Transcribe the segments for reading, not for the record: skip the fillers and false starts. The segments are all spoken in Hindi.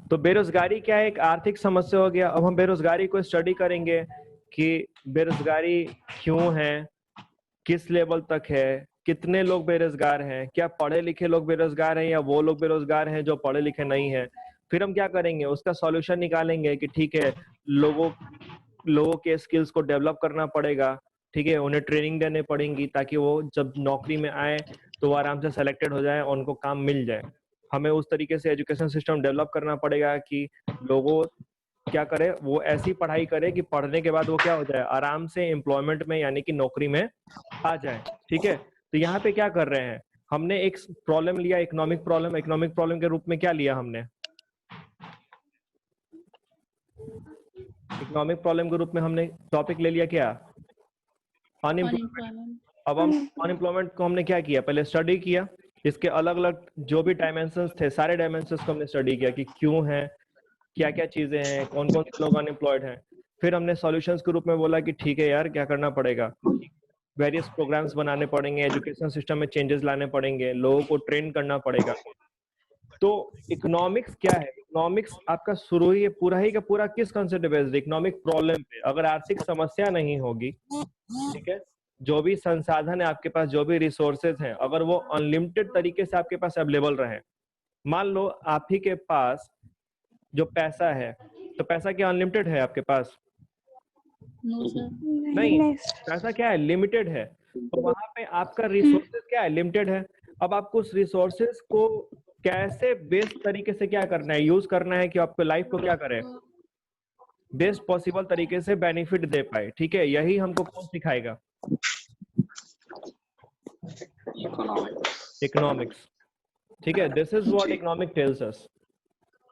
तो बेरोजगारी क्या है? एक आर्थिक समस्या हो गया। अब हम बेरोजगारी को स्टडी करेंगे कि बेरोजगारी क्यों है, किस लेवल तक है, कितने लोग बेरोजगार हैं, क्या पढ़े लिखे लोग बेरोजगार हैं या वो लोग बेरोजगार हैं जो पढ़े लिखे नहीं हैं। फिर हम क्या करेंगे, उसका सॉल्यूशन निकालेंगे कि ठीक है, लोगों लोगों के स्किल्स को डेवलप करना पड़ेगा, ठीक है, उन्हें ट्रेनिंग देने पड़ेंगी ताकि वो जब नौकरी में आए तो वो आराम से सेलेक्टेड हो जाए और उनको काम मिल जाए। हमें उस तरीके से एजुकेशन सिस्टम डेवलप करना पड़ेगा कि लोगों क्या करे, वो ऐसी पढ़ाई करे कि पढ़ने के बाद वो क्या हो जाए, आराम से एम्प्लॉयमेंट में यानी कि नौकरी में आ जाए। ठीक है, तो यहाँ पे क्या कर रहे हैं, हमने एक प्रॉब्लम लिया, इकोनॉमिक प्रॉब्लम। इकोनॉमिक प्रॉब्लम के रूप में क्या लिया हमने, इकोनॉमिक प्रॉब्लम के रूप में हमने टॉपिक ले लिया क्या, अनएम्प्लॉयमेंट। अब हम अनएम्प्लॉयमेंट को हमने क्या किया, पहले स्टडी किया, इसके अलग अलग जो भी डायमेंशंस थे सारे डायमेंशंस को हमने स्टडी किया कि क्यों है, क्या क्या चीजें हैं, कौन कौन से लोग अनएम्प्लॉयड हैं। फिर हमने सॉल्यूशंस के रूप में बोला कि ठीक है यार, क्या करना पड़ेगा, वेरियस प्रोग्राम्स बनाने पड़ेंगे, एजुकेशन सिस्टम में चेंजेस लाने पड़ेंगे, लोगों को ट्रेन करना पड़ेगा। तो इकोनॉमिक्स क्या है, इकोनॉमिक्स आपका शुरू ही का पूरा किस कंसेप्ट पे बेस्ड, इकोनॉमिक प्रॉब्लम पे। अगर आर्थिक समस्या नहीं होगी, ठीक है, जो भी संसाधन है आपके पास, जो भी रिसोर्सेज हैं, अगर वो अनलिमिटेड तरीके से आपके पास अवेलेबल रहे, मान लो आप ही के पास जो पैसा है, तो पैसा क्या अनलिमिटेड है आपके पास? नहीं, पैसा क्या है, लिमिटेड है। तो वहां पे आपका रिसोर्सेज क्या है, लिमिटेड है। अब आपको उस रिसोर्सेज को कैसे बेस्ट तरीके से क्या करना है, यूज करना है कि आपको लाइफ को क्या करे, बेस्ट पॉसिबल तरीके से बेनिफिट दे पाए। ठीक है, यही हमको कौन सिखाएगा, इकोनॉमिक्स। ठीक है, this is what economic tells us,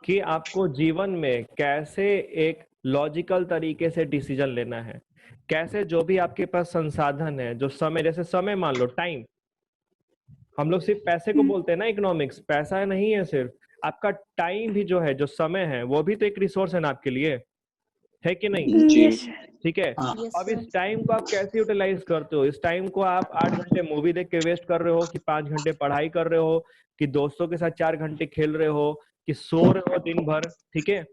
कि आपको जीवन में कैसे एक लॉजिकल तरीके से डिसीजन लेना है, कैसे जो भी आपके पास संसाधन है, जो समय, जैसे समय मान लो टाइम, हम लोग सिर्फ पैसे को बोलते हैं ना इकोनॉमिक्स, पैसा नहीं है सिर्फ, आपका टाइम भी जो है, जो समय है, वो भी तो एक रिसोर्स है ना आपके लिए, है कि नहीं? ठीक है, अब इस टाइम को आप कैसे यूटिलाइज करते हो, इस टाइम को आप 8 घंटे मूवी देख के वेस्ट कर रहे हो, कि 5 घंटे पढ़ाई कर रहे हो, कि दोस्तों के साथ 4 घंटे खेल रहे हो, कि सो रहे हो दिन भर। ठीक है,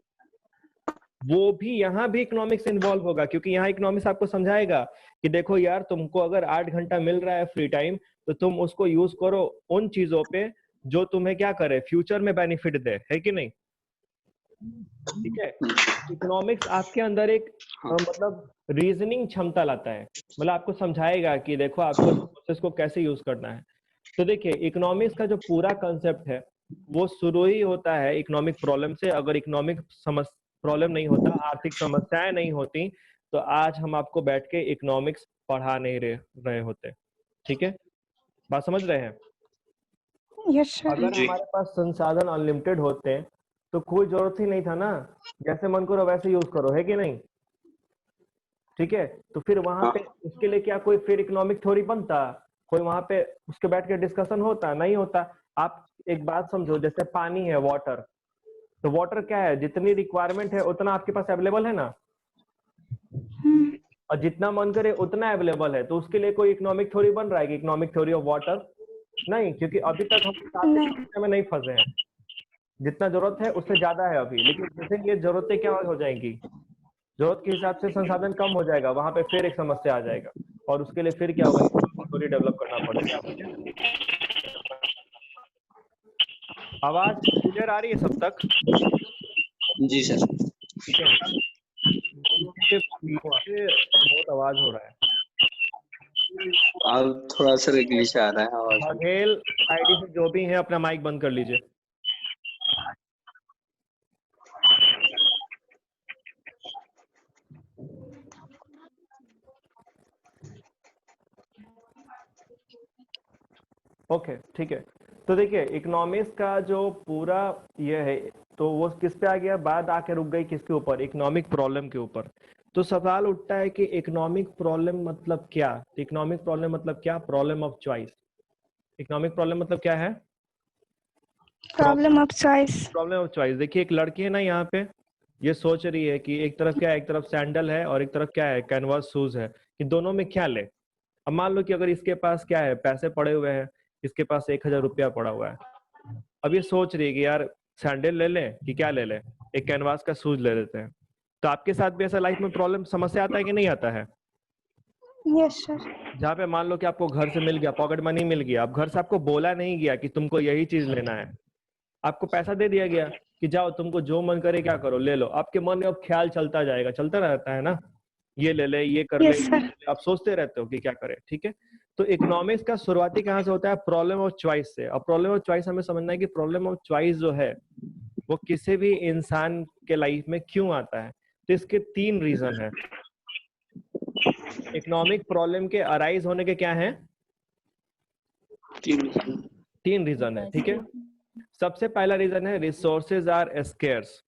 वो भी यहाँ भी इकोनॉमिक्स इन्वॉल्व होगा, क्योंकि यहाँ इकोनॉमिक्स आपको समझाएगा कि देखो यार, तुमको अगर 8 घंटा मिल रहा है फ्री टाइम, तो तुम उसको यूज करो उन चीजों पे जो तुम्हें क्या करे, फ्यूचर में बेनिफिट दे, है कि नहीं? ठीक है, इकोनॉमिक्स आपके अंदर एक मतलब रीजनिंग क्षमता लाता है, मतलब आपको समझाएगा कि देखो आपको रिसोर्सेस को कैसे यूज करना है। तो देखिए, इकोनॉमिक्स का जो पूरा कंसेप्ट है वो शुरू ही होता है इकोनॉमिक प्रॉब्लम से। अगर इकोनॉमिक प्रॉब्लम नहीं होता, आर्थिक समस्याएं नहीं होती, तो आज हम आपको बैठ के इकोनॉमिक्स पढ़ा नहीं रहे होते। ठीक है, बात समझ रहे हैं? अगर हमारे पास संसाधन अनलिमिटेड होते तो कोई जरूरत ही नहीं था ना, जैसे मन करो वैसे यूज करो, है कि नहीं? ठीक है, तो फिर वहां पे उसके लिए क्या कोई फिर इकोनॉमिक थ्योरी बनता, कोई वहां पे उसके बैठ के डिस्कशन होता, नहीं होता। आप एक बात समझो, जैसे पानी है, वाटर, तो वाटर क्या है, जितनी रिक्वायरमेंट है उतना आपके पास अवेलेबल है ना, और जितना मन करे उतना अवेलेबल है, तो उसके लिए कोई इकोनॉमिक थ्योरी बन रहा है कि इकोनॉमिक थ्योरी ऑफ वाटर? नहीं, क्योंकि अभी तक हम आर्थिक समस्या में नहीं फंसे हैं, जितना जरूरत है उससे ज्यादा है अभी। लेकिन जैसे ये जरूरतें क्या हो जाएंगी, जरूरत के हिसाब से संसाधन कम हो जाएगा, वहां पे फिर एक समस्या आ जाएगा, और उसके लिए फिर क्या होगा, थ्योरी डेवलप करना पड़ेगा। ठीक है, आवाज क्लियर आ रही है सब तक? जी सर। ठीक है, पीछे बहुत आवाज हो रहा है। अब थोड़ा सा ग्लिच आ रहा है आवाज। बघेल आईडी से जो भी है अपना माइक बंद कर लीजिए। ओके, ठीक है, तो देखिए इकोनॉमिक्स का जो पूरा ये है, तो वो किस पे आ गया, बात आके रुक गई किसके ऊपर, इकोनॉमिक प्रॉब्लम के ऊपर। तो सवाल उठता है कि इकोनॉमिक प्रॉब्लम मतलब क्या, इकोनॉमिक प्रॉब्लम मतलब क्या, problem of choice. Economic problem मतलब क्या है, problem of choice. Problem of choice. देखिए एक लड़की है ना यहाँ पे, ये सोच रही है कि एक तरफ क्या है, एक तरफ सैंडल है और एक तरफ क्या है, कैनवास शूज है, कि दोनों में क्या ले। अब मान लो कि अगर इसके पास क्या है, पैसे पड़े हुए हैं, इसके पास 1,000 रुपया पड़ा हुआ है। अब ये सोच रही है कि यार सैंडल ले लें कि क्या ले लें, एक कैनवास का शूज ले लेते हैं। तो आपके साथ भी ऐसा लाइफ में प्रॉब्लम समस्या आता है कि नहीं आता है? Yes sir. जहाँ पे मान लो कि आपको घर से मिल गया, पॉकेट मनी मिल गया, अब घर से आपको बोला नहीं गया कि तुमको यही चीज लेना है, आपको पैसा दे दिया गया कि जाओ तुमको जो मन करे क्या करो ले लो, आपके मन में अब ख्याल चलता जाएगा, चलता रहता है ना, ये ले ले, ये कर ले, यस सर। आप सोचते रहते हो कि क्या करें। ठीक है, तो इकोनॉमिक्स का शुरुआती कहाँ से होता है? प्रॉब्लम ऑफ चॉइस से। अब प्रॉब्लम ऑफ चॉइस हमें समझना है कि प्रॉब्लम ऑफ चॉइस जो है वो किसी भी इंसान के लाइफ में क्यों आता है। तो इसके 3 रीजन है। इकोनॉमिक प्रॉब्लम के अराइज होने के क्या हैं? 3 रीजन है। ठीक है, सबसे पहला रीजन है रिसोर्सेज आर स्केर्स।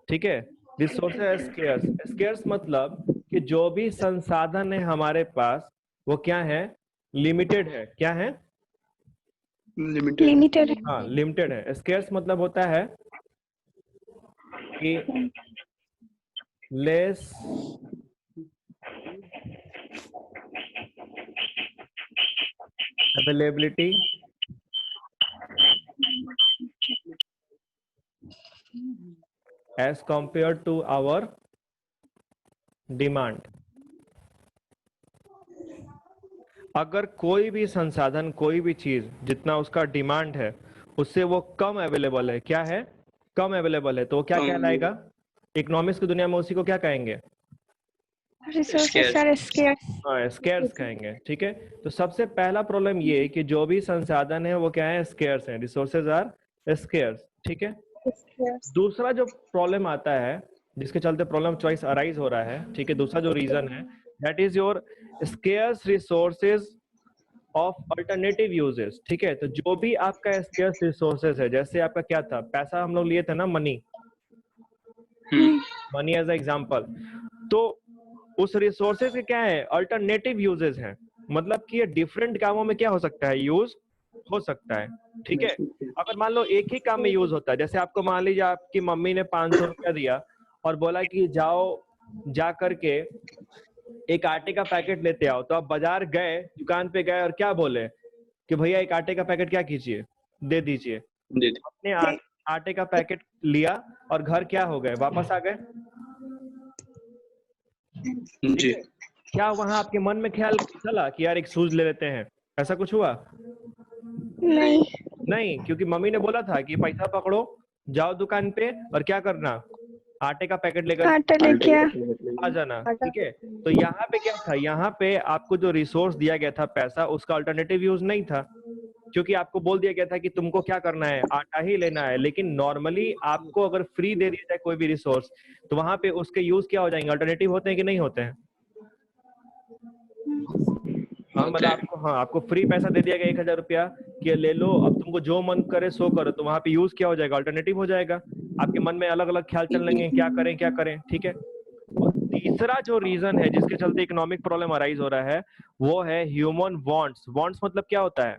ठीक है, रिसोर्सेज आर स्केर्स। स्केर्स मतलब कि जो भी संसाधन है हमारे पास वो क्या है? लिमिटेड है। क्या है? लिमिटेड है। हाँ, लिमिटेड है। स्केर्स मतलब होता है कि less availability as compared to our demand। अगर कोई भी संसाधन, कोई भी चीज जितना उसका डिमांड है उससे वो कम अवेलेबल है, क्या है? कम अवेलेबल है, तो वो क्या कहलाएगा? इकोनॉमिक्स की दुनिया में उसी को क्या कहेंगे? Resources are scarce. हाँ, स्केर्स कहेंगे। ठीक है, तो सबसे पहला प्रॉब्लम ये है कि जो भी संसाधन है वो क्या है? स्केर्स है। Resources are scarce. ठीक है, दूसरा जो प्रॉब्लम आता है जिसके चलते प्रॉब्लम चॉइस अराइज हो रहा है, ठीक है, दूसरा जो रीजन है that is your scarce resources of alternative uses. ठीक है, तो जो भी आपका स्केर्स रिसोर्सेज है, जैसे आपका क्या था, पैसा हम लोग लिए थे ना, मनी, मनी एज एग्जांपल, तो उस रिसोर्सेज के क्या है? अल्टरनेटिव यूजेस हैं, मतलब कि ये डिफरेंट कामों में क्या हो सकता है? यूज हो सकता है। ठीक है, अगर मान लो एक ही काम में यूज होता है, जैसे आपको मान लीजिए आपकी मम्मी ने 500 रुपया दिया और बोला कि जाओ जा करके एक आटे का पैकेट लेते आओ, तो आप बाजार गए, दुकान पे गए और क्या बोले कि भैया एक आटे का पैकेट क्या कीजिए, दे दीजिए। अपने आटे का पैकेट लिया और घर क्या हो गए? वापस आ गए। जी। क्या वहां आपके मन में ख्याल चला कि यार एक शूज ले लेते हैं? ऐसा कुछ हुआ? नहीं। नहीं, क्योंकि मम्मी ने बोला था कि पैसा पकड़ो, जाओ दुकान पे और क्या करना? आटे का पैकेट लेकर आटा लेके आ जाना। ठीक है, तो यहाँ पे क्या था? यहाँ पे आपको जो रिसोर्स दिया गया था पैसा, उसका अल्टरनेटिव यूज नहीं था, क्योंकि आपको बोल दिया गया था कि तुमको क्या करना है? आटा ही लेना है। लेकिन नॉर्मली आपको अगर फ्री दे दिया जाए कोई भी रिसोर्स, तो वहां पे उसके यूज क्या हो जाएंगे? अल्टरनेटिव होते हैं कि नहीं होते हैं? हाँ, मतलब आपको, हाँ, आपको फ्री पैसा दे दिया गया 1000 रुपया कि ले लो, अब तुमको जो मन करे सो करो, तो वहां पे यूज क्या हो जाएगा? अल्टरनेटिव हो जाएगा। आपके मन में अलग अलग ख्याल चलने लगेंगे, क्या करें क्या करें। ठीक है, और तीसरा जो रीजन है जिसके चलते इकोनॉमिक प्रॉब्लम अराइज हो रहा है वो है ह्यूमन वांट्स। वांट्स मतलब क्या होता है?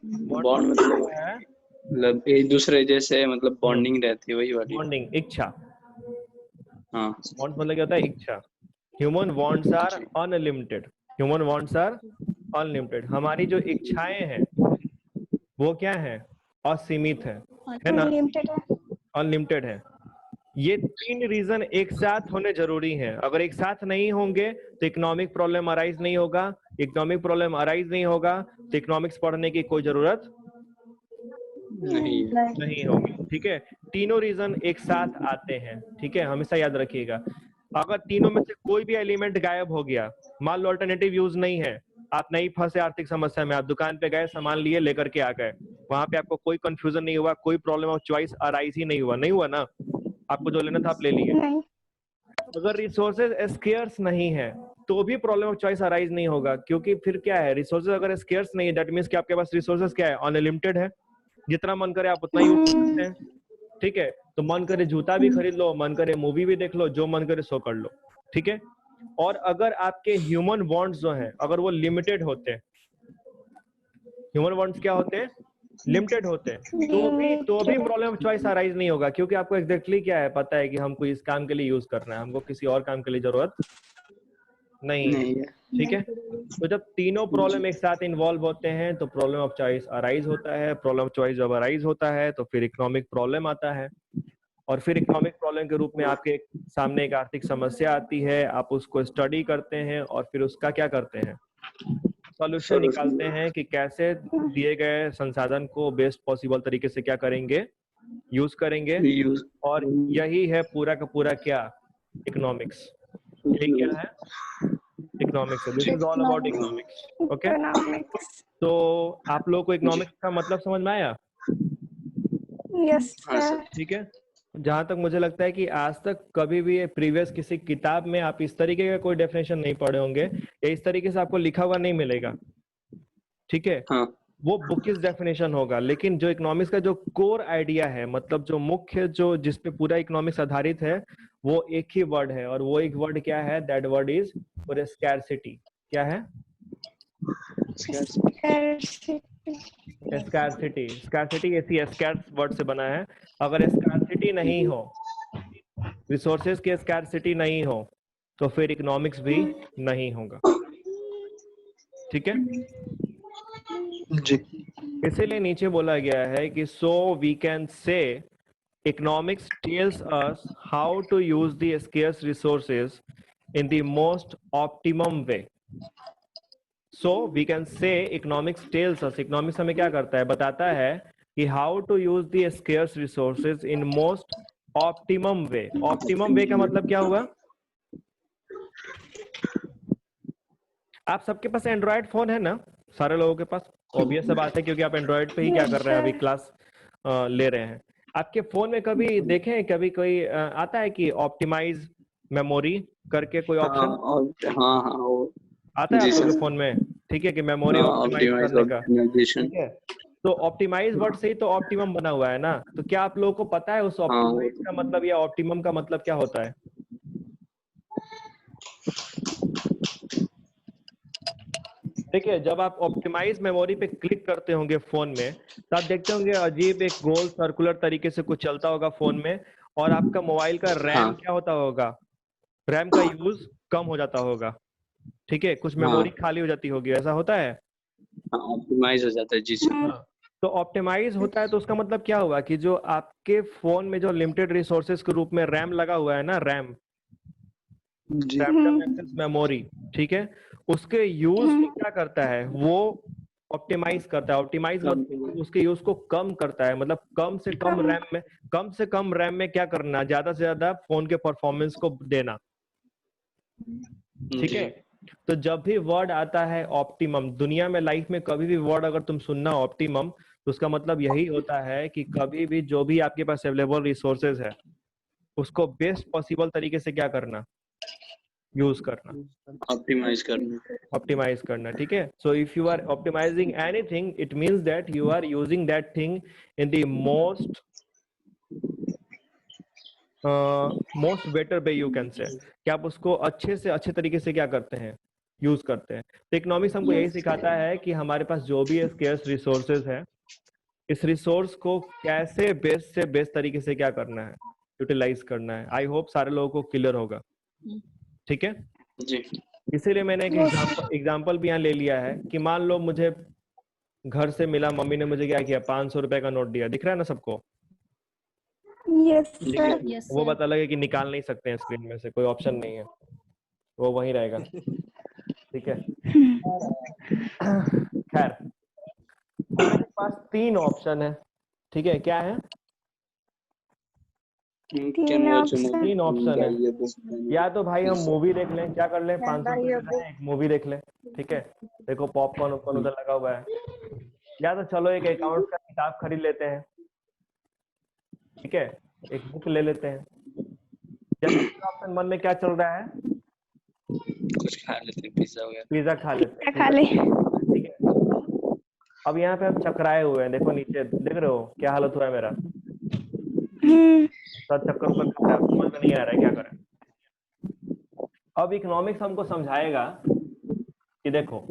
बॉन्ड मतलब एक दूसरे जैसे, मतलब बॉन्डिंग रहती है, वही वाली बॉन्डिंग, इच्छा। हाँ, वांट्स मतलब क्या होता है? इच्छा। Human wants are unlimited. Human wants are unlimited. हमारी जो इच्छाएं हैं वो क्या है? असीमित है ना? अनलिमिटेड है। ये 3 रीजन एक साथ होने जरूरी हैं। अगर एक साथ नहीं होंगे तो इकोनॉमिक प्रॉब्लम अराइज नहीं होगा। इकोनॉमिक प्रॉब्लम अराइज नहीं होगा तो इकोनॉमिक्स पढ़ने की कोई जरूरत नहीं होगी। ठीक है, तीनों रीजन एक साथ आते हैं। ठीक है, हमेशा याद रखिएगा। अगर तीनों में से कोई भी एलिमेंट गायब हो गया, मान लो अल्टरनेटिव यूज नहीं है, आप नहीं फंसे आर्थिक समस्या में, आप दुकान पे गए, सामान लिए, लेकर के आ गए, वहां पे आपको कोई कंफ्यूजन नहीं हुआ, कोई प्रॉब्लम ऑफ चॉइस अराइज ही नहीं हुआ, नहीं हुआ ना? आपको जो लेना था आप ले लिए। अगर रिसोर्सेज स्केर्स नहीं है तो भी प्रॉब्लम ऑफ चॉइस अराइज नहीं होगा, क्योंकि फिर क्या है? रिसोर्सेज अगर स्केर्स नहीं है दैट मींस कि आपके पास रिसोर्सेज क्या है? अनलिमिटेड है, जितना मन करे आप उतना यूज कर सकते हैं। ठीक है, तो मन करे जूता भी खरीद लो, मन करे मूवी भी देख लो, जो मन करे सो कर लो। ठीक है, और अगर आपके ह्यूमन वांट्स जो हैं अगर वो लिमिटेड होते हैं, ह्यूमन वांट्स क्या होते हैं? लिमिटेड होते हैं, तो भी प्रॉब्लम ऑफ चॉइस अराइज नहीं होगा, क्योंकि आपको एग्जैक्टली क्या है? पता है कि हमको इस काम के लिए यूज करना है, हमको किसी और काम के लिए जरूरत नहीं है, नहीं है। ठीक है। तो जब तीनों प्रॉब्लम एक साथ इन्वॉल्व होते हैं तो प्रॉब्लम ऑफ चॉइस अराइज होता है। प्रॉब्लम ऑफ चॉइस जब अराइज होता है तो फिर इकोनॉमिक प्रॉब्लम आता है, और फिर इकोनॉमिक प्रॉब्लम के रूप में आपके सामने एक आर्थिक समस्या आती है, आप उसको स्टडी करते हैं और फिर उसका क्या करते हैं, सॉल्यूशन निकालते हैं कि कैसे दिए गए संसाधन को बेस्ट पॉसिबल तरीके से क्या करेंगे, यूज करेंगे। यूज और यही है पूरा का पूरा क्या, इकोनॉमिक्स। ये क्या है, इकोनॉमिक्स है। This is all about economics. Okay, Economics. तो आप लोगों को इकोनॉमिक्स का मतलब समझ में आया? Yes, हाँ sir. सर। ठीक है। जहां तक मुझे लगता है कि आज तक कभी भी प्रीवियस किसी किताब में आप इस तरीके का कोई डेफिनेशन नहीं पढ़े होंगे, या इस तरीके से आपको लिखा हुआ नहीं मिलेगा, ठीक है। हाँ वो बुक इस डेफिनेशन होगा, लेकिन जो इकोनॉमिक्स का जो कोर आइडिया है, मतलब जो मुख्य जो जिसपे पूरा इकोनॉमिक्स आधारित है, वो एक ही वर्ड है, और वो एक वर्ड क्या है, दैट वर्ड इज स्कैरसिटी। क्या है? Scarcity. स्कैरसिटी। स्कैरसिटी ऐसी स्कैर्स वर्ड से बना है। अगर स्कैरसिटी नहीं हो, रिसोर्सेज की स्कैरसिटी नहीं हो, तो फिर इकोनॉमिक्स भी नहीं होगा, ठीक है। जी। इसीलिए नीचे बोला गया है कि so we can say economics tells us how to use the scarce resources in the most optimum way. So we can say economics tells us, economics हमें क्या करता है, बताता है कि how to use the scarce resources in most optimum way. Optimum way का मतलब क्या हुआ? आप सबके पास एंड्रॉयड फोन है ना, सारे लोगों के पास? ऑब्वियस सा बात है, क्योंकि आप एंड्रॉयड पे ही क्या कर रहे हैं, अभी क्लास ले रहे हैं। आपके फोन में कभी देखे हैं, कभी कोई आता है कि ऑप्टिमाइज मेमोरी करके कोई हाँ ऑप्शन और हाँ हाँ वो आता है जी आप लोगों के सर। फोन में, ठीक है, कि मेमोरी हाँ ऑप्टिमाइज ऑप्टिमाइज करने का, ऑप्टिमाइजेशन। ठीक है। तो ऑप्टिमाइज वर्ड से ही तो ऑप्टिमम बना हुआ है ना, तो क्या आप लोगों को पता है उस हाँ वो ऑप्टिमाइज का मतलब या ऑप्टिमम का मतलब क्या होता है? देखिए, जब आप ऑप्टिमाइज मेमोरी पे क्लिक करते होंगे फोन में, तो आप देखते होंगे अजीब एक गोल सर्कुलर तरीके से कुछ चलता होगा फोन में, और आपका मोबाइल का रैम हाँ क्या होता होगा, रैम का यूज कम हो जाता होगा, ठीक है, कुछ हाँ मेमोरी खाली हो जाती होगी, ऐसा होता है। हाँ ऑप्टिमाइज हो जाता है जी सर। हाँ, तो ऑप्टिमाइज होता है तो उसका मतलब क्या हुआ कि जो आपके फोन में जो लिमिटेड रिसोर्सेज के रूप में रैम लगा हुआ है ना, रैम, जी रैंडम एक्सेस मेमोरी, ठीक है, उसके यूज को क्या करता है, वो ऑप्टिमाइज करता है। ऑप्टिमाइज मतलब उसके यूज को कम करता है, मतलब कम से कम रैम में क्या करना, ज्यादा से ज्यादा फोन के परफॉर्मेंस को देना, ठीक है। तो जब भी वर्ड आता है ऑप्टिमम, दुनिया में लाइफ में कभी भी वर्ड अगर तुम सुनना ऑप्टिमम, तो उसका मतलब यही होता है कि कभी भी जो भी आपके पास अवेलेबल रिसोर्सेज है, उसको बेस्ट पॉसिबल तरीके से क्या करना, यूज करना, ऑप्टिमाइज करना, ठीक है। So if you are optimising anything, it means that you are using that thing in the most better way, you can say, कि आप उसको अच्छे से अच्छे तरीके से क्या करते हैं, यूज करते हैं। तो इकोनॉमिक्स हमको यही सिखाता है कि हमारे पास जो भी स्केर्स रिसोर्सेज है, इस रिसोर्स को कैसे बेस्ट से बेस्ट तरीके से क्या करना है, यूटिलाइज करना है। आई होप सारे लोगों को क्लियर होगा, ठीक है। जी इसीलिए मैंने एक एग्जाम्पल भी यहाँ ले लिया है कि मान लो मुझे घर से मिला, मम्मी ने मुझे क्या किया, 500 रुपए का नोट दिया, दिख रहा है ना सबको? Yes, sir. वो बात अलग है कि निकाल नहीं सकते हैं स्क्रीन में से, कोई ऑप्शन नहीं है, वो वहीं रहेगा, ठीक है। खैर, तो मेरे पास 3 ऑप्शन है, ठीक है। क्या है? तीन ऑप्शन। 3 ऑप्शन है। या तो भाई हम मूवी देख लें, क्या कर लें, 500 रुपए दे दें, एक मूवी देख लें, ठीक है, देखो पॉपकॉर्न उपकॉर्न उधर लगा हुआ है। या तो चलो एक अकाउंट का किताब खरीद लेते हैं, ठीक है, एक बुक ले लेते हैं। या तीसरा ऑप्शन मन में क्या चल रहा है, कुछ खा लेते, पिज्जा वगैरह, पिज्जा खा लेते हैं, खा ले। ठीक है। अब यहाँ पे हम चकराए हुए हैं, देखो नीचे देख रहे हो क्या हालत हुआ है मेरा, सब चक्कर ऊपर खा रहा है, समझ में नहीं आ रहा है क्या करें। अब इकोनॉमिक्स हमको समझाएगा कि देखो,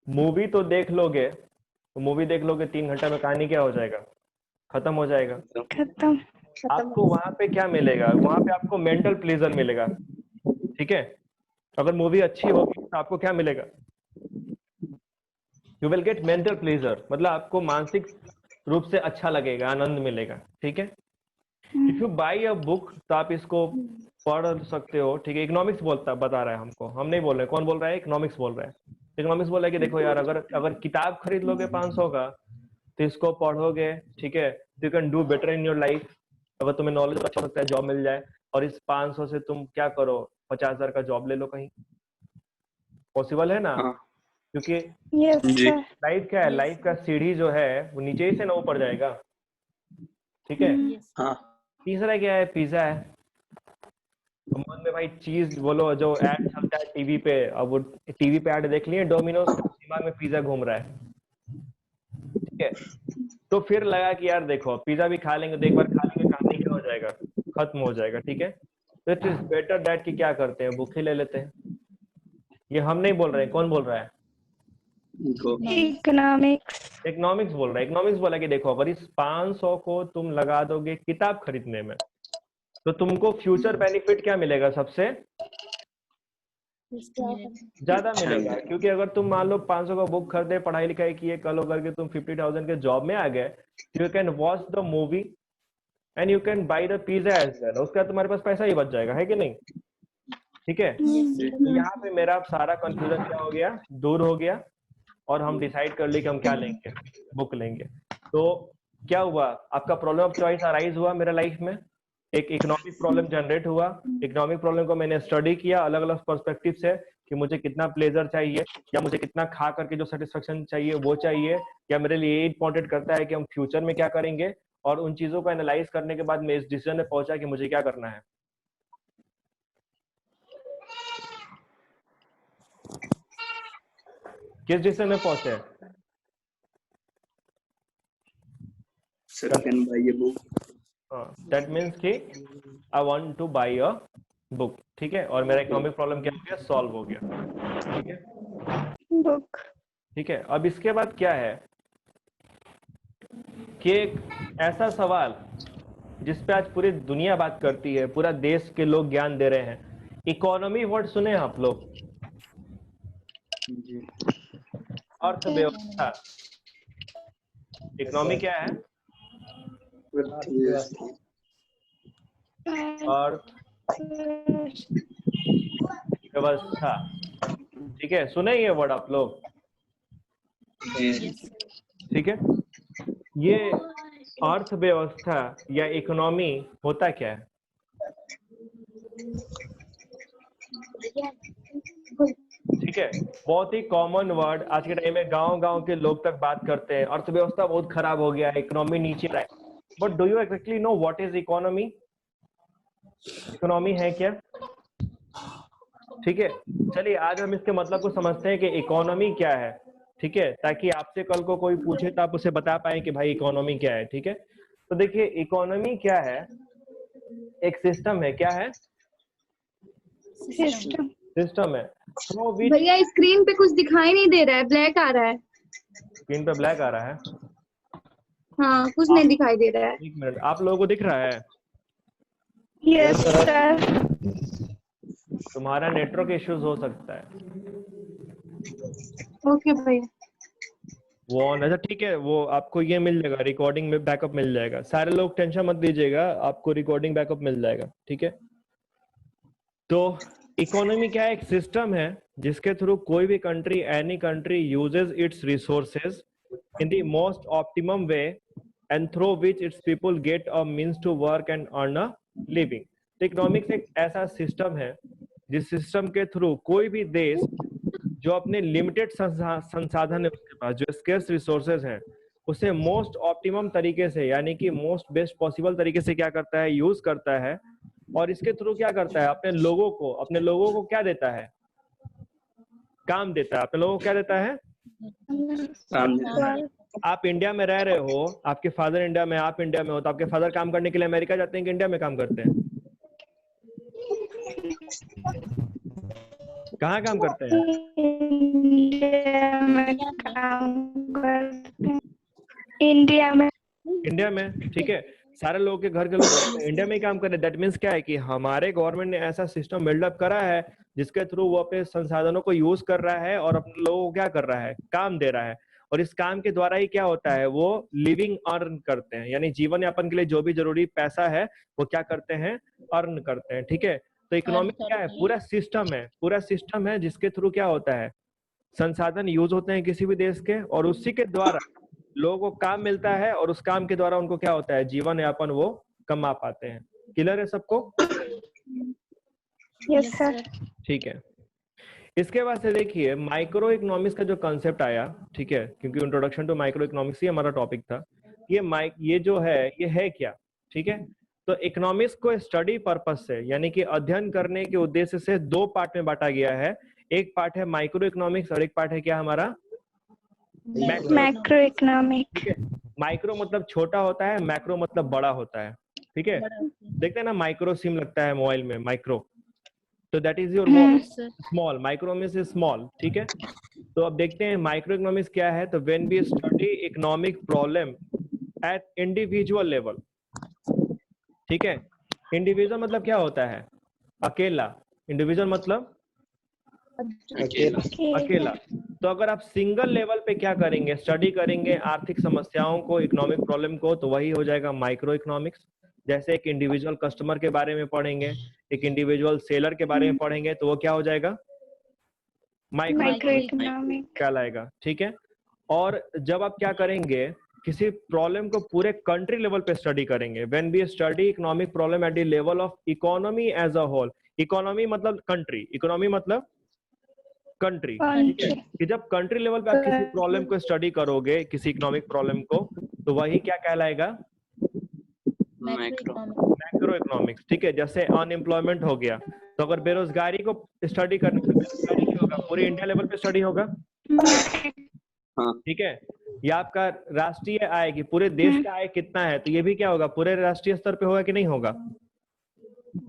मूवी तो देख लोगे, तो मूवी देख लोगे 3 घंटा में कहानी क्या हो जाएगा, खत्म हो जाएगा। खत्म। आपको वहां पे क्या मिलेगा, वहां पे आपको मेंटल प्लेजर मिलेगा, ठीक है। अगर मूवी अच्छी होगी तो आपको क्या मिलेगा? You will get mental pleasure, मतलब आपको मानसिक रूप से अच्छा लगेगा, आनंद मिलेगा, ठीक है। If you by a book तो आप इसको पढ़ सकते हो, ठीक है। इकोनॉमिक्स बता रहा है हमको, हम नहीं बोल रहे। कौन बोल रहा है? इकोनॉमिक्स बोल रहा है। इकोनॉमिक्स बोल रहा है कि देखो यार, अगर किताब खरीद लोगे 500 का तो इसको पढ़ोगे, ठीक है, तो you can do better in your life. अगर तुम्हें नॉलेज अच्छा लगता है, जॉब मिल जाए, और इस 500 से तुम क्या करो, 50,000 का जॉब ले लो कहीं। पॉसिबल है ना? हाँ क्योंकि यस जी सर। लाइफ क्या है, लाइफ का सीढ़ी जो है वो नीचे ही से ना ऊपर जाएगा, ठीक है। हाँ तीसरा क्या है? पिज्जा है। तो मन में भाई चीज बोलो, जो ऐड चलता है टीवी पे, अब वो टीवी पे ऐड देख लिए डोमिनोज का, दिमाग में पिज्जा घूम रहा है, ठीक है। तो फिर लगा कि यार देखो, पिज्जा भी खा लेंगे तो एक बार खा लेंगे, कहानी क्या हो जाएगा, खत्म हो जाएगा, ठीक है। तो इट इज बेटर दैट कि क्या करते हैं, भूखे ले लेते हैं। ये हम नहीं बोल रहे हैं, कौन बोल रहा है? इनको इकोनॉमिक्स। इकोनॉमिक्स बोल रहा है। इकोनॉमिक्स बोला कि देखो, अगर इस 500 को तुम लगा दोगे किताब खरीदने में, तो तुमको फ्यूचर बेनिफिट क्या मिलेगा? सबसे ज्यादा अच्छा मिलेगा। क्योंकि अगर तुम मान लो 500 का बुक खरीदे, पढ़ाई लिखाई किए, कल करके तुम 50,000 के जॉब में आ गए, you can watch the movie and you can buy the pizza as well. उसके बाद तुम्हारे पास पैसा ही बच जाएगा, है कि नहीं? ठीक है। तो यहाँ पे मेरा सारा कंफ्यूजन क्या हो गया, दूर हो गया, और हम डिसाइड कर लिए कि हम क्या लेंगे, बुक लेंगे। तो क्या हुआ, आपका प्रॉब्लम ऑफ चॉइस अराइज हुआ मेरा लाइफ में, एक इकोनॉमिक प्रॉब्लम जनरेट हुआ। इकोनॉमिक प्रॉब्लम को मैंने स्टडी किया अलग अलग पर्सपेक्टिव से, कि मुझे कितना प्लेजर चाहिए, या मुझे कितना खा करके जो सेटिस्फेक्शन चाहिए वो चाहिए, या मेरे लिए ये इंपॉर्टेंट करता है कि हम फ्यूचर में क्या करेंगे। और उन चीजों को एनालाइज करने के बाद मैं इस डिसीजन में पहुंचा कि मुझे क्या करना है। किस डिसीजन में पहुंचे? Sir can buy a book. That means कि I want to buy a book, ठीक है। और मेरा इकोनॉमिक प्रॉब्लम क्या हो गया, सॉल्व हो गया, ठीक है। बुक। ठीक है। अब इसके बाद क्या है कि एक ऐसा सवाल जिस पे आज पूरी दुनिया बात करती है, पूरा देश के लोग ज्ञान दे रहे हैं। इकोनॉमी वर्ड सुने हैं आप लोग? जी अर्थव्यवस्था। इकोनॉमी क्या है? अर्थव्यवस्था। अर्थव्यवस्था, ठीक है। सुने ये वर्ड आप लोग? जी ठीक है। ये अर्थव्यवस्था या इकोनॉमी होता क्या है? ठीक है। बहुत ही कॉमन वर्ड, आज के टाइम में गांव गांव के लोग तक बात करते हैं, अर्थव्यवस्था बहुत खराब हो गया है, इकोनॉमी नीचे है। But do you actually know what is economy? Economy है क्या? ठीक है। चलिए आज हम इसके मतलब को समझते हैं कि इकोनॉमी क्या है, ठीक है, ताकि आपसे कल को कोई पूछे तो आप उसे बता पाए कि भाई इकोनॉमी क्या है, ठीक है। तो देखिए, इकोनॉमी क्या है? एक सिस्टम है। क्या है? सिस्टम। सिस्टम है थ्रू विच। भैया स्क्रीन पे कुछ दिखाई नहीं दे रहा है, ब्लैक आ रहा है। स्क्रीन पे ब्लैक आ रहा है? हाँ कुछ नहीं दिखाई दे रहा है। एक मिनट, आप लोगों को दिख रहा है? Yes sir. तुम्हारा नेटवर्क इश्यूज हो सकता है। ओके भैया। वो ऑन, अच्छा ठीक है, वो आपको ये मिल जाएगा, रिकॉर्डिंग में बैकअप मिल जाएगा। सारे लोग टेंशन मत लीजिएगा, आपको रिकॉर्डिंग बैकअप मिल जाएगा, ठीक है। तो इकोनॉमी क्या है? एक सिस्टम है जिसके थ्रू कोई भी country, any country uses its resources in the most optimum way and through which its people get a means to work and earn a living. तो इकोनॉमिक्स एक ऐसा सिस्टम है जिस सिस्टम के थ्रू कोई भी देश जो अपने लिमिटेड संसाधन है उसके पास, जो स्केर्स रिसोर्सेज हैं, उसे मोस्ट ऑप्टिमम तरीके से, यानी कि मोस्ट बेस्ट पॉसिबल तरीके से क्या करता है, यूज करता है। और इसके थ्रू क्या करता है, अपने लोगों को क्या देता है, काम देता है। अपने लोगों को क्या देता है? आप इंडिया में रह रहे हो, आपके फादर इंडिया में, आप इंडिया में हो, तो आपके फादर काम करने के लिए अमेरिका जाते हैं कि इंडिया में काम करते हैं? कहाँ काम करते हैं? इंडिया में काम करते हैं। इंडिया में। इंडिया में, ठीक है। सारे लोग के घर के लोग इंडिया में ही काम कर रहे हैं। दैट मीन्स क्या है कि हमारे गवर्नमेंट ने ऐसा सिस्टम बिल्डअप करा है जिसके थ्रू वो अपने संसाधनों को यूज कर रहा है और अपने लोगों को क्या कर रहा है, काम दे रहा है। और इस काम के द्वारा ही क्या होता है, वो लिविंग अर्न करते हैं, यानी जीवन यापन के लिए जो भी जरूरी पैसा है वो क्या करते हैं, अर्न करते हैं। ठीक है, तो इकोनॉमिक क्या है, पूरा सिस्टम है जिसके थ्रू क्या होता है, संसाधन यूज होते हैं किसी भी देश के, और उसी के द्वारा लोगों को काम मिलता है, और उस काम के द्वारा उनको क्या होता है, जीवन यापन वो कमा पाते हैं। क्लियर है सबको? Yes sir. ठीक है, इसके बाद से देखिए माइक्रो इकोनॉमिक्स का जो कंसेप्ट आया, ठीक है, क्योंकि इंट्रोडक्शन टू माइक्रो इकोनॉमिक्स ही हमारा टॉपिक था। ये जो है ये है क्या, ठीक है। तो इकोनॉमिक्स को स्टडी पर्पस से यानी कि अध्ययन करने के उद्देश्य से दो पार्ट में बांटा गया है। एक पार्ट है माइक्रो इकोनॉमिक्स और एक पार्ट है क्या हमारा, मैक्रो इकोनॉमिक। माइक्रो मतलब छोटा होता है, मैक्रो मतलब बड़ा होता है। ठीक है, देखते हैं ना माइक्रो सिम लगता है मोबाइल में, माइक्रो, तो that is your small, micro में से स्मॉल। ठीक है, तो अब देखते हैं माइक्रो इकोनॉमिक्स क्या है। तो when we study economic problem at individual level, ठीक है, इंडिविजुअल मतलब क्या होता है, अकेला, इंडिविजुअल मतलब अकेला। तो अगर आप सिंगल लेवल पे क्या करेंगे, स्टडी करेंगे आर्थिक समस्याओं को, इकोनॉमिक प्रॉब्लम को, तो वही हो जाएगा माइक्रो इकोनॉमिक्स। जैसे एक इंडिविजुअल कस्टमर के बारे में पढ़ेंगे, एक इंडिविजुअल सेलर के बारे में पढ़ेंगे, तो वो क्या हो जाएगा, माइक्रो इकोनॉमिक कहलाएगा। ठीक है, और जब आप क्या करेंगे, किसी प्रॉब्लम को पूरे कंट्री लेवल पे स्टडी करेंगे, when we study economic problem at the level of economy as a whole, economy मतलब कंट्री, इकोनॉमी मतलब कंट्री, ठीक है, कि जब कंट्री लेवल पे आप किसी प्रॉब्लम को स्टडी करोगे, किसी इकोनॉमिक प्रॉब्लम को, तो वही क्या कहलाएगा, मैक्रो इकोनॉमिक्स। ठीक है, जैसे अनएम्प्लॉयमेंट हो गया, तो अगर बेरोजगारी को स्टडी करने से बेरोजगारी क्या होगा, पूरे इंडिया लेवल पे स्टडी होगा। ठीक है, या आपका राष्ट्रीय आय की, पूरे देश का आय कितना है, तो ये भी क्या होगा, पूरे राष्ट्रीय स्तर पे होगा कि नहीं होगा।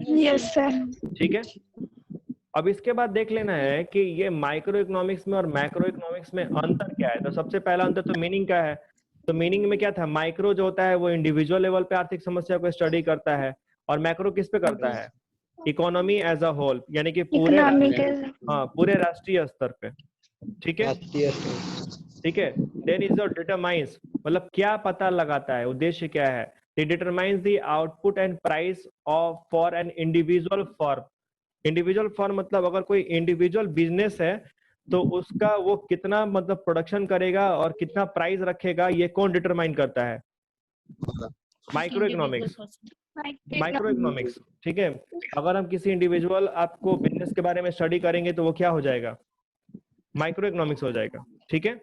Yes sir. ठीक है, अब इसके बाद देख लेना है कि ये माइक्रो इकोनॉमिक्स में और मैक्रो इकोनॉमिक्स में अंतर क्या है। तो सबसे पहला अंतर तो मीनिंग का है। तो मीनिंग में क्या था, माइक्रो जो होता है वो इंडिविजुअल लेवल पे आर्थिक समस्या को स्टडी करता है, और मैक्रो किस पे करता है, इकोनॉमी एज अ होल, यानी कि पूरे राष्ट्रीय स्तर पे। ठीक है, ठीक है, देन इज डिटरमाइंस, मतलब क्या पता लगाता है, उद्देश्य क्या है, determines the output and price of for an individual firm. Individual firm मतलब अगर कोई इंडिविजुअल बिजनेस है तो उसका वो कितना मतलब प्रोडक्शन करेगा और कितना प्राइस रखेगा, ये कौन डिटरमाइन करता है, माइक्रो इकोनॉमिक्स, माइक्रो इकोनॉमिक्स। ठीक है, अगर हम किसी इंडिविजुअल आपको बिजनेस के बारे में स्टडी करेंगे तो वो क्या हो जाएगा, माइक्रो इकोनॉमिक्स हो जाएगा। ठीक है,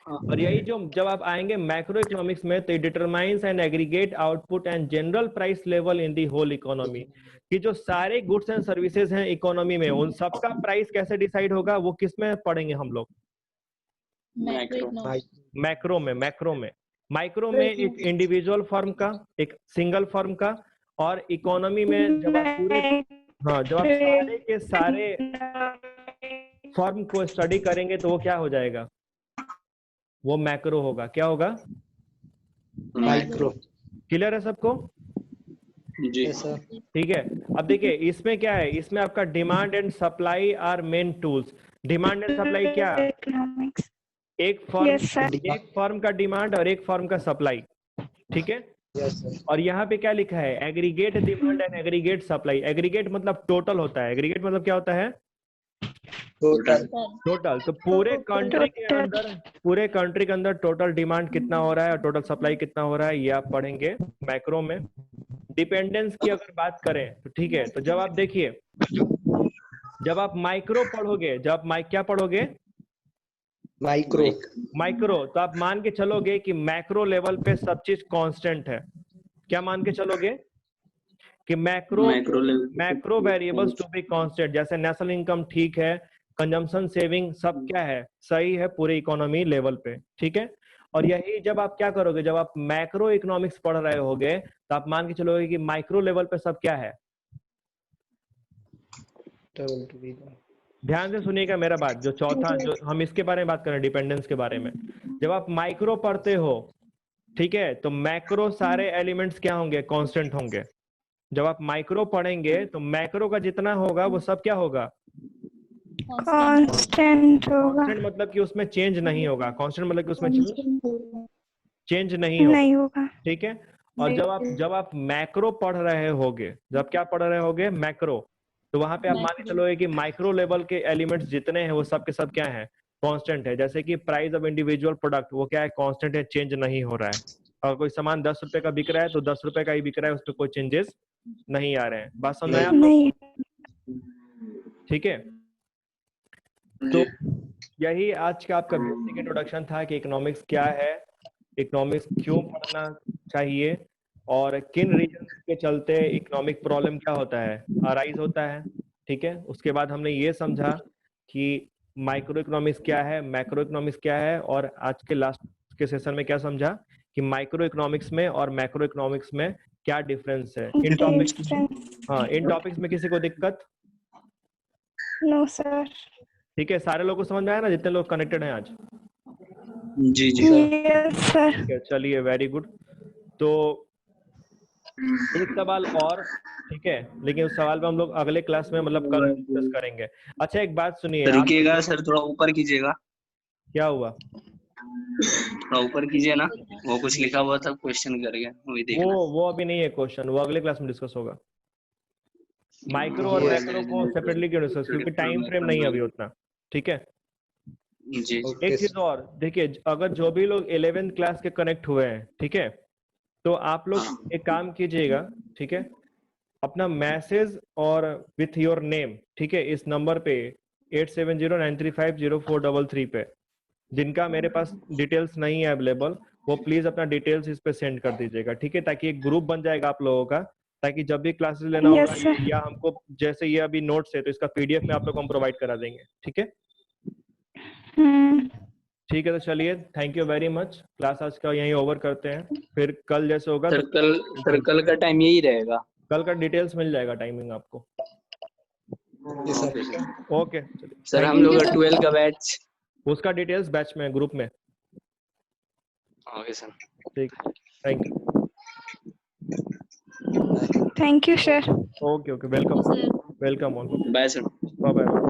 और यही जो जब आप आएंगे मैक्रो इकोनॉमिक्स में, तो determines and aggregate output and general price level in the whole economy, कि जो सारे गुड्स एंड सर्विसेज हैं इकोनॉमी में, उन सबका प्राइस कैसे डिसाइड होगा, वो किस में पढ़ेंगे हम लोग, मैक्रो में। माइक्रो में एक इंडिविजुअल फर्म का, एक सिंगल फर्म का, और इकोनॉमी में जब आप पूरे, जब आप सारे के सारे फर्म को स्टडी करेंगे तो वो क्या हो जाएगा, वो मैक्रो होगा। क्या होगा, माइक्रो। क्लियर है सबको? जी सर। ठीक है, अब देखिए इसमें क्या है, इसमें आपका demand and supply are main tools. Demand and supply क्या, एक फर्म का डिमांड और एक फर्म का सप्लाई। ठीक है, और यहाँ पे क्या लिखा है, aggregate demand and aggregate supply. Aggregate मतलब टोटल होता है, एग्रीगेट मतलब क्या होता है, टोटल। तो पूरे कंट्री के अंदर टोटल डिमांड कितना हो रहा है और टोटल सप्लाई कितना हो रहा है, ये आप पढ़ेंगे मैक्रो में। डिपेंडेंस की अगर बात करें तो ठीक है, तो जब आप देखिए, जब आप माइक्रो पढ़ोगे, जब आप क्या पढ़ोगे, माइक्रो, तो आप मान के चलोगे कि मैक्रो लेवल पे सब चीज कांस्टेंट है। क्या मान के चलोगे कि macro variables to be constant, जैसे नेशनल इनकम ठीक है, कंजम्पशन सेविंग सब क्या है, सही है पूरे इकोनॉमी लेवल पे। ठीक है, और यही जब आप क्या करोगे, जब आप मैक्रो इकोनॉमिक्स पढ़ रहे होगे, तो आप मान के चलोगे कि माइक्रो लेवल पे सब क्या है। ध्यान से सुनिएगा मेरा बात, जो चौथा, जो हम इसके बारे में बात कर रहे हैं, डिपेंडेंस के बारे में। जब आप माइक्रो पढ़ते हो ठीक है, तो मैक्रो सारे एलिमेंट्स क्या होंगे, कांस्टेंट होंगे। जब आप माइक्रो पढ़ेंगे तो मैक्रो का जितना होगा वो सब क्या होगा, कांस्टेंट होगा, कांस्टेंट मतलब कि उसमें चेंज नहीं होगा, कांस्टेंट मतलब कि उसमें चेंज नहीं होगा। नहीं होगा। ठीक है, और जब आप मैक्रो पढ़ रहे होगे, जब क्या पढ़ रहे होगे, मैक्रो, तो वहां पे आप मान के चलोगे कि माइक्रो लेवल के एलिमेंट्स जितने हैं वो सब के सब क्या है, कांस्टेंट है। जैसे कि प्राइस ऑफ इंडिविजुअल प्रोडक्ट वो क्या है, कांस्टेंट है, चेंज नहीं हो रहा है। और कोई सामान 10 रुपए का बिक रहा है तो 10 रुपए का ही बिक रहा है, उसमें कोई चेंजेस नहीं आ रहे हैं। बात समझ में आया आप लोग? नहीं। ठीक है, तो यही आज का आपका बेसिक इंट्रोडक्शन था कि इकोनॉमिक्स क्या है, इकोनॉमिक्स क्यों पढ़ना चाहिए, और किन रीजन के चलते इकोनॉमिक प्रॉब्लम क्या होता है, अराइज होता है। ठीक है, उसके बाद हमने ये समझा कि माइक्रो इकोनॉमिक्स क्या है, मैक्रो इकोनॉमिक्स क्या है, और आज के लास्ट के सेशन में क्या समझा कि माइक्रो इकोनॉमिक्स में और मैक्रो इकोनॉमिक्स में क्या डिफरेंस है। इन टॉपिक्स, हाँ, इन टॉपिक्स में किसी को दिक्कत? No sir. ठीक है, सारे लोगों को समझ में आया ना, जितने लोग कनेक्टेड हैं आज? जी जी यस सर। ठीक है, चलिए, वेरी गुड। तो एक सवाल और, ठीक है, लेकिन उस सवाल पे हम लोग अगले क्लास में मतलब कल डिस्कस करेंगे। अच्छा, एक बात सुनिए, आप रुकिएगा सर, थोड़ा ऊपर कीजिएगा, क्या हुआ? थोड़ा ऊपर कीजिए ना, वो कुछ लिखा हुआ था क्वेश्चन करके, वही देखना। वो अभी नहीं है क्वेश्चन, वो अगले क्लास में डिस्कस होगा। माइक्रो और मैक्रो को सेपरेटली क्यों डिस्कस, क्योंकि टाइम फ्रेम नहीं है अभी उतना। ठीक है, जी एक चीज और देखिए, अगर जो भी लोग 11th क्लास के कनेक्ट हुए हैं, ठीक है, तो आप लोग एक काम कीजिएगा, ठीक है, अपना मैसेज और विथ योर नेम, ठीक है, इस नंबर पे 8709350433 पे, जिनका मेरे पास डिटेल्स नहीं है अवेलेबल, वो प्लीज अपना डिटेल्स इस पे सेंड कर दीजिएगा। ठीक है, ताकि एक ग्रुप बन जाएगा आप लोगों का, ताकि जब भी क्लासेस लेना होगा यस सर। या हमको, जैसे ये अभी नोट्स है तो इसका पीडीएफ में आप लोग को हम प्रोवाइड करा देंगे। ठीक है, ठीक है, तो चलिए, thank you very much. Class आज का यहीं ओवर करते हैं, फिर कल जैसे होगा सर, तो कल का टाइम यही रहेगा। कल का डिटेल्स मिल जाएगा, टाइमिंग आपको। ओके, चलिए सर, हम लोग 12 का बैच, उसका डिटेल्स बैच में, ग्रुप में। ओके सर, ठीक, thank you. Thank you sir. Okay, welcome, welcome all, bye sir. Bye bye.